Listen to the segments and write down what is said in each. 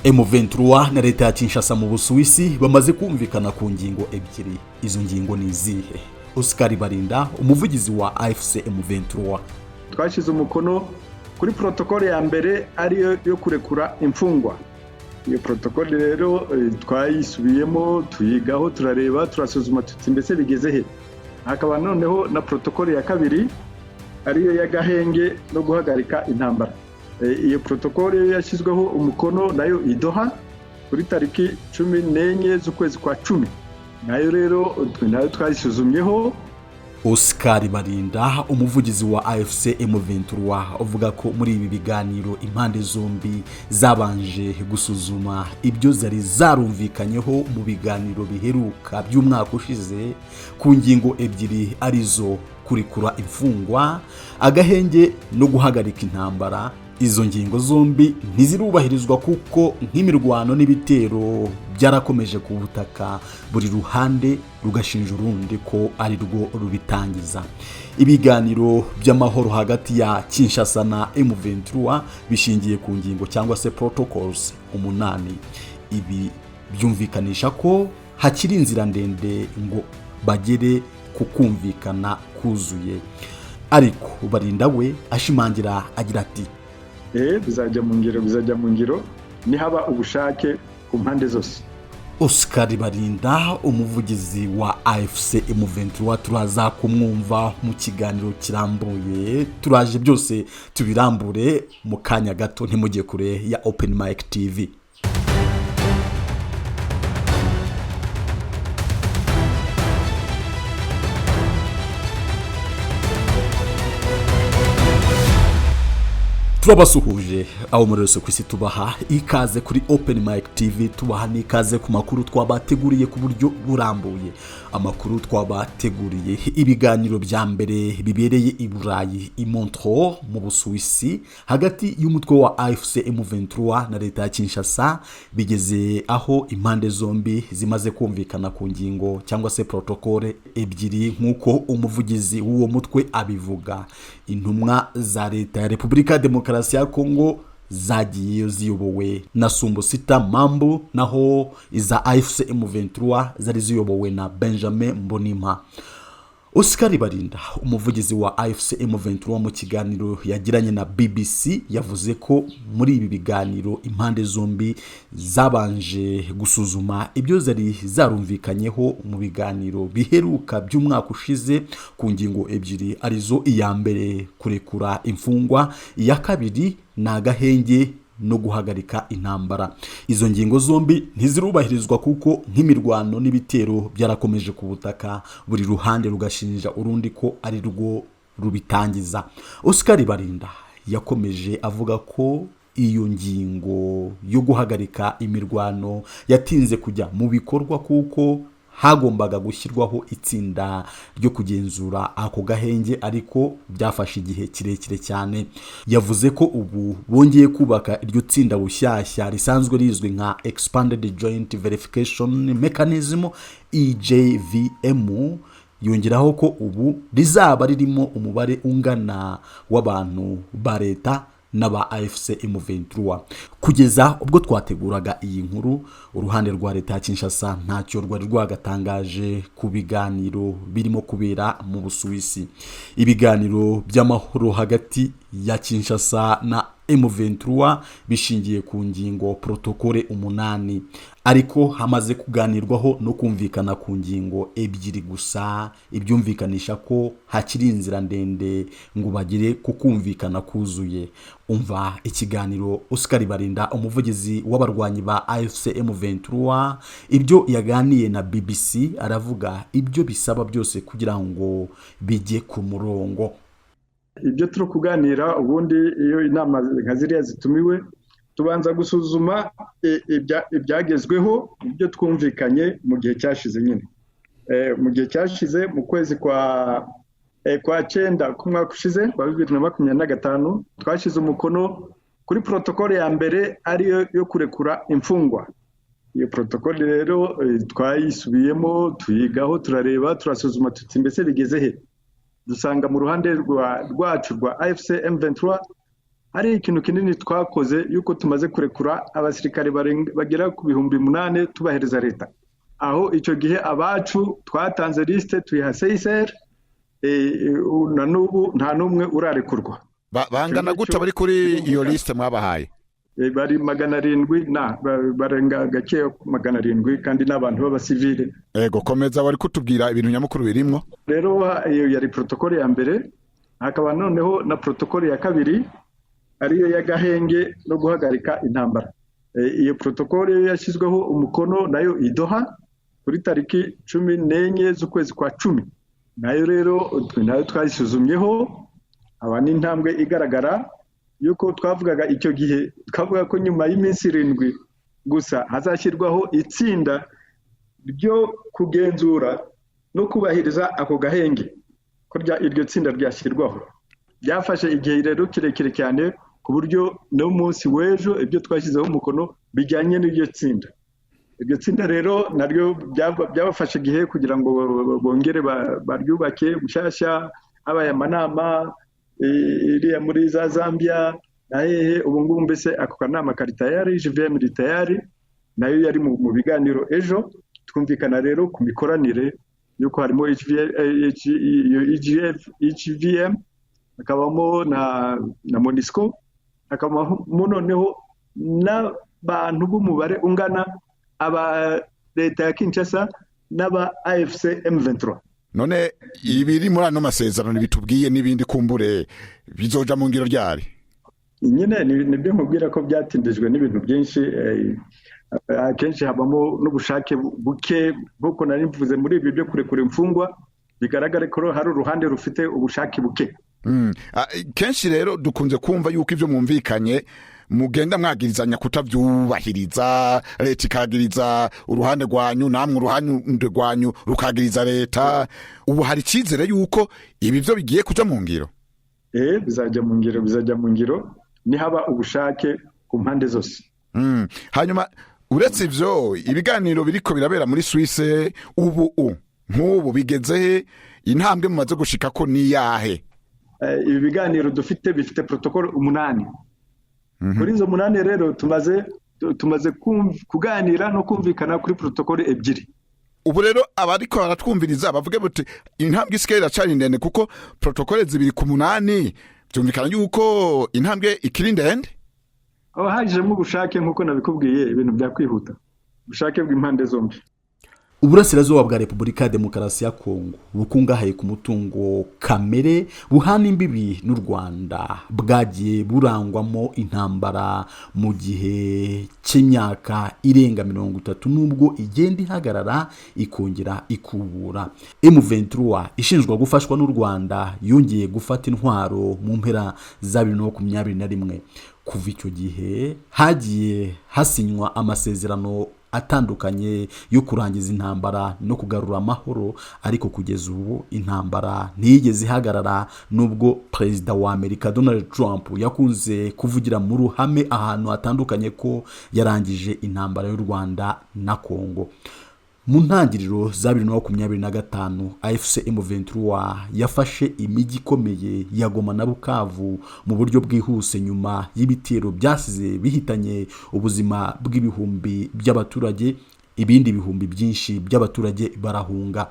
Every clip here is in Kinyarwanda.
M23 na leta ya Kinshasa mu Busuwisi bamaze kumvikana ku ngingo ebyiri. Izo ngingo ni izihe? Oscar Barinda, umuvugizi wa AFC M23. Twashize umukono kuri protokole ya mbere ariyo yo kurekura imfungwa. Iyo protokole rero twayisubiyemo, tuyigaho, turareba, turasuzuma tuti mbese bigeze he. Hakaba noneho na protokole ya kabiri ariyo y'agahenge no guhagarika intambara. Iyo protokole yashyizweho umukono nayo idoha kuri tariki 14 z'ukwezi kwa 10. Nayo rero twayisuzumyeho. Oscar Barinda, umuvugizi wa AFC M23, avuga ko muri ibi biganiro impande zombi zabanje gusuzuma ibyo zari zarumvikanyeho mu biganiro biheruka by'umwaka ushize ku ngingo ebyiri arizo kurikura imfungwa, agahenge no guhagarika intambara. Izo ngingo zombi ntizirubahirizwa kuko nk'imirwano n'ibitero byarakomeje ku butaka, buri ruhande rugashinja urundi ko ari rwo rubitangiza. Ibiganiro by'amahoro hagati ya Kinshasa na M23 bishingiye ku ngingo cyangwa se protocols 8. Ibi byumvikanisha ko hakiri inzira ndende ngo bagere ku kumvikana kuzuye. Ariko Barinda we ashimangira agira ati bizajya mu ngiro ni haba ubushake ku mpande zose. Oscar Barinda, umuvugizi wa AFC M23, turaza kumwumva mu kiganiro kirambuye. Turaje byose tubirambure mu kanya gato, ntimujye kure ya Open Mic TV. Turabasuhuje aho muri wese kwisi, tubaha ikaze kuri Open Mic TV, tubaha n'ikaze ku makuru twabateguriye ku buryo burambuye. Amakuru twabateguriye ibiganiro bya mbere bibereye i Burayi, i Montreux mu Busuwisi, hagati y'umutwe wa AFC M23 na leta ya Kinshasa, bigeze aho impande zombi zimaze kumvikana ku ngingo cyangwa se protokole ebyiri nk'uko umuvugizi w'uwo mutwe abivuga. Intumwa za leta ya Repubulika Demokarasi ya Kongo zagiye ziyobowe na Sumbusita Mambo, naho iza AFC M23 zari ziyobowe na Benjamin Mbonimpa. Oscar Barinda, umuvugizi wa AFC M23, mu kiganiro yagiranye na BBC yavuze ko muri ibi biganiro impande zombi zabanje gusuzuma ibyo zari zarumvikanyeho mu biganiro biheruka by'umwaka ushize ku ngingo ebyiri arizo: iya mbere kurekura imfungwa, iya kabiri n'agahenge no guhagarika intambara. Izo ngingo zombi ntizirubahirizwa kuko nk'imirwano n'ibitero byarakomeje ku butaka, buri ruhande rugashinja urundi ko ari rwo rubitangiza. Oscar Barinda yakomeje avuga ko iyo ngingo yo guhagarika imirwano yatinze kujya mu bikorwa kuko hagombaga gushyirwaho itsinda ryo kugenzura ako gahenge, ariko byafashe igihe kirekire cyane. Yavuze ko ubu bongeye kubaka iryo tsinda bushyashya risanzwe rizwi nka Expanded Joint Verification Mechanism EJVM. Yongeraho ko ubu rizaba ririmo umubare ungana w'abantu ba leta n'aba AFC M23. Kugeza ubwo twateguraga iyi nkuru, uruhande rwa leta ya Kinshasa ntacyo rwari rwagatangaje ku biganiro birimo kubera mu Busuwisi. Ibiganiro by'amahoro hagati ya Kinshasa na M23 bishingiye ku ngingo protokole 8, ariko hamaze kuganirwaho no kumvikana ku ngingo ebyiri gusa. Ibyumvikanisha ko hakiri inzira ndende ngo bagire ku kumvikana kuzuye. Umva ikiganiro Oscar Barinda, umuvugizi w'abarwanyi ba AFC M23, ibyo yaganiye na BBC. Aravuga ibyo bisaba byose kugira ngo bijye ku murongo. Ibyo turi kuganira ubundi iyo inama nka ziriya zitumiwe, tubanza gusuzuma ibyagezweho, ibyo twumvikanye mu gihe cyashize nyine. Mu gihe cyashize mu kwezi kwa 9 k'umwaka ushize wa 2025 twashize umukono kuri protokole ya mbere ariyo yo kurekura imfungwa. Iyo protokole rero twayisubiyemo, tuyigaho, turareba, turasuzuma tuti mbese bigeze he. Dusanga mu ruhande rwacu rwa AFC M23 hari ikintu kinini twakoze yuko tumaze kurekura abasirikare bagera ku 8,000 tubahereza leta. Aho icyo gihe abacu twatanze liste tuyiha CICR, na n'ubu nta n'umwe urarekurwa. Bangana gute bari kuri iyo liste mwabahaye? Bari 700 barenga gake 700 kandi n'abantu b'abasivile. Ego komeza bari kutubwira ibintu nyamukuru birimwo. Rero iyo yari protocole ya mbere, hakaba noneho na protocole ya kabiri ariyo y'agahenge no guhagarika intambara. Iyo protocole yashyizweho umukono nayo idoha kuri tariki 14 z'ukwezi kwa 10. Nayo rero nayo twayisuzumyeho, aba ni intambwe igaragara yuko twavugaga icyo gihe, twavuga ko nyuma y'iminsi 7 gusa hazashyirwaho itsinda ryo kugenzura no kubahiriza ako gahenge, ko iryo tsinda ryashyirwaho. Byafashe igihe rero kirekire cyane ku buryo no munsi w'ejo ibyo twashyizeho umukono bijyanye n'iryo tsinda. Iryo tsinda rero naryo byabafashe igihe kugira ngo bongere baryubake bushyashya, habaye amanama iriya muri za Zambia nahehe. Ubu ngubu mbese ako kanama kari tayari, JVM iri tayari, nayo yari mu biganiro ejo. Twumvikana rero ku mikoranire yuko harimo HVM, hakabamo na MONUSCO, hakabamo noneho n'abantu b'umubare ungana aba leta ya Kinshasa n'aba AFC M23. None ibiri muri ano masezerano bitubwiye n'ibindi kumbure bizoja mu ngiro ryari? Nyine nibyo mubwira ko byatindijwe n'ibintu byinshi, akenshi habamo n'ubushake buke, bw'uko nari mvuze muri ibi byo kurekura imfungwa, bigaragara ko hari uruhande rufite ubushake buke. Kenshi rero dukunze kumva yuko ibyo mwumvikanye mugenda mwagirizanya kutabyubahiriza, leta ikagiriza uruhande rwanyu, namwe uruhande rwanyu rukagiriza leta. Ubu hari icyizere yuko ibi byo bigiye kuja mu ngiro? Bizajya mu ngiro nihaba ubushake ku mpande zose. Hanyuma uretse ivyo, ibiganiro biriko birabera muri Suisse nk'ubu bigeze intambwe mumaze gushika ko ni yahe? Ibi biganiro bifite protocole 8. Kuri izo 8 rero tumaze kuganira no kumvikana kuri protocole 2. Ubu rero abariko baratwumviriza bavuge buti intambwe isigaye iracari ndende, kuko protocole 2 ku 8 byumvikana yuko intambwe ikiri ndende. Hajemo ubushake nk'uko nabikubwiye, ibintu byakwihuta, ubushake bw'impande zombi. Uburasirazuba bwa Repubulika ya Demokarasi ya Kongo bukungahaye ku mutungo kamere buhana imbibi n'u Rwanda, bwagiye burangwamo intambara mu gihe cy'imyaka irenga 30, nubwo igenda ihagarara ikongera ikubura. M23 ishinjwa gufashwa n'u Rwanda yongeye gufata intwaro mu mpera za 2021. Kuva icyo gihe hagiye hasinywa amasezerano atandukanye yo kurangiza intambara no kugarura amahoro, ariko kugeza ubu intambara ntiyigeze ihagarara, nubwo Perezida wa Amerika Donald Trump yakunze kuvugira mu ruhame ahantu hatandukanye ko yarangije intambara y'u Rwanda na Kongo. Mu ntangiriro za 2025 AFC M23 yafashe imijyi ikomeye ya Goma na Bukavu mu buryo bwihuse nyuma y'ibitero byasize bihitanye ubuzima bw'ibihumbi by'abaturage, ibindi bihumbi byinshi by'abaturage barahunga.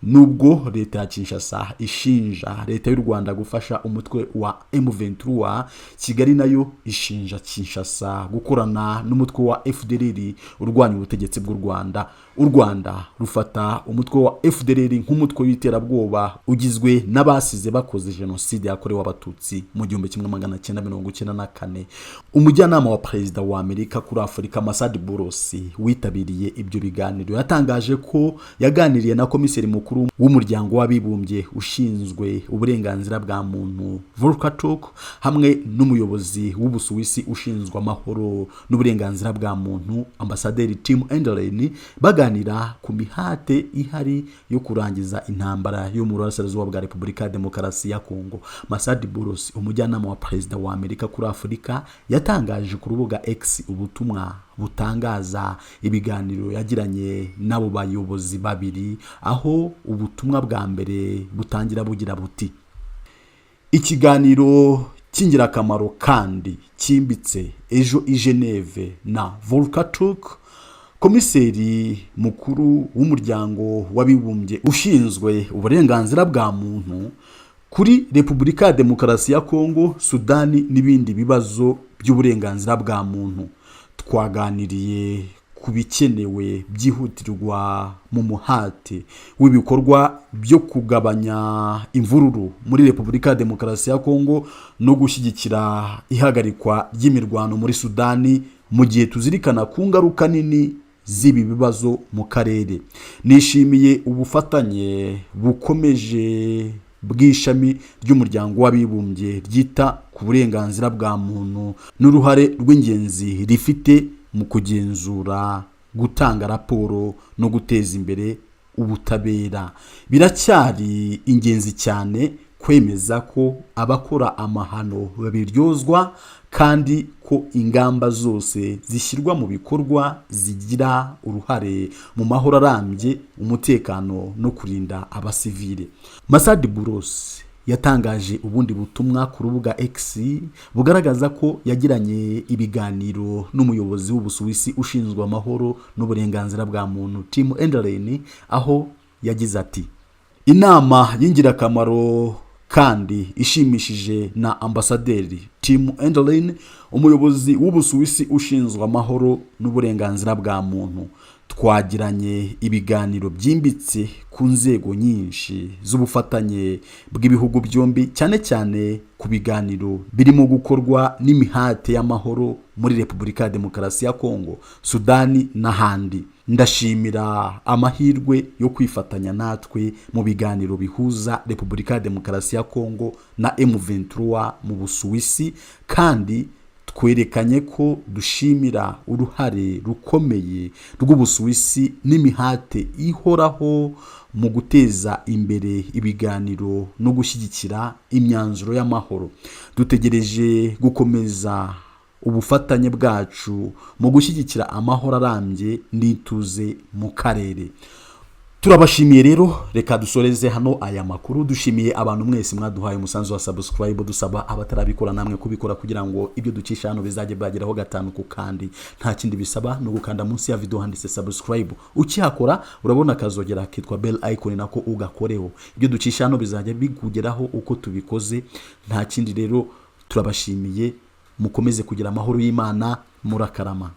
Nubwo leta ya Kinshasa ishinja leta y'u Rwanda gufasha umutwe wa M23, Kigali nayo ishinja Kinshasa gukorana n'umutwe wa FDLR urwanya ubutegetsi bw'u Rwanda. U Rwanda rufata umutwe wa FDLR nk'umutwe w'iterabwoba ugizwe n'abasize bakoze jenoside yakorewe abatutsi mu 1994. Umujyanama wa Perezida wa Amerika kuri Afurika Masad Boulos witabiriye ibyo biganiro yatangaje ko yaganiriye na komiseri mukuru w'umuryango w'abibumbye ushinzwe uburenganzira bwa muntu Volker Turk hamwe n'umuyobozi w'Ubusuwisi ushinzwe amahoro n'uburenganzira bwa muntu Ambasaderi Tim Endlin, baganira ku mihate ihari yo kurangiza intambara yo mu burasirazuba bwa Repubulika ya Demokarasi ya Kongo. Masad Boulos, umujyanama wa Perezida wa Amerika kuri Afurika, yatangaje ku rubuga X ubutumwa butangaza ibiganiro yagiranye n'abo bayobozi babiri, aho ubutumwa bwa mbere butangira bugira buti: ikiganiro cy'ingirakamaro kandi cyimbitse ejo i Geneve na Volker Turk, komiseri mukuru w'umuryango w'abibumbye ushinzwe uburenganzira bwa muntu, kuri Repubulika ya Demokarasi ya Kongo, Sudani n'ibindi bibazo by'uburenganzira bwa muntu. Twaganiriye ku bikenewe byihutirwa mu muhate w'ibikorwa byo kugabanya imvururu muri Repubulika ya Demokarasi ya Kongo no gushyigikira ihagarikwa ry'imirwano muri Sudani, mu gihe tuzirikana ku ngaruka nini z'ibi bibazo mu karere. Nishimiye ubufatanye bukomeje bw'ishami ry'umuryango w'abibumbye ryita ku burenganzira bwa muntu n'uruhare rw'ingenzi rifite mu kugenzura, gutanga raporo no guteza imbere ubutabera. Biracyari ingenzi cyane kwemeza ko abakora amahano babiryozwa kandi ko ingamba zose zishyirwa mu bikorwa zigira uruhare mu mahoro arambye, umutekano no kurinda abasivile. Masad Boulos yatangaje ubundi butumwa ku rubuga X bugaragaza ko yagiranye ibiganiro n'umuyobozi w'Ubusuwisi ushinzwe amahoro n'uburenganzira bwa muntu Tim Endlane, aho yagize ati: inama y'ingirakamaro kandi ishimishije na Ambasaderi Tim Endlane, umuyobozi w'Ubusuwisi ushinzwe amahoro n'uburenganzira bwa muntu. Twagiranye ibiganiro byimbitse ku nzego nyinshi z'ubufatanye bw'ibihugu byombi, cyane cyane ku biganiro birimo gukorwa n'imihate y'amahoro muri Repubulika ya Demokarasi ya Kongo, Sudani n'ahandi. Ndashimira amahirwe yo kwifatanya natwe mu biganiro bihuza Repubulika ya Demokarasi ya Kongo na M23 mu Busuwisi, kandi twerekanye ko dushimira uruhare rukomeye rw'Ubusuwisi n'imihate ihoraho mu guteza imbere ibiganiro no gushyigikira imyanzuro y'amahoro. Dutegereje gukomeza ubufatanye bwacu mu gushyigikira amahoro arambye n'ituze mu karere. Turabashimiye rero, reka dusoreze hano aya makuru. Dushimiye abantu mwese mwaduhaye umusanzu wa subscribe, dusaba abatarabikora namwe kubikora kugira ngo ibyo ducisha hano bizajye bageraho gatanu ku kandi. Nta kindi bisaba no gukanda munsi ya video handitse subscribe. Ukihakora urabona akazogera kitwa bell icon, nako ugakoreho. Ibyo ducisha hano bizajya bigugeraho uko tubikoze. Nta kindi rero, turabashimiye, mukomeze kugira amahoro y'Imana. Murakarama.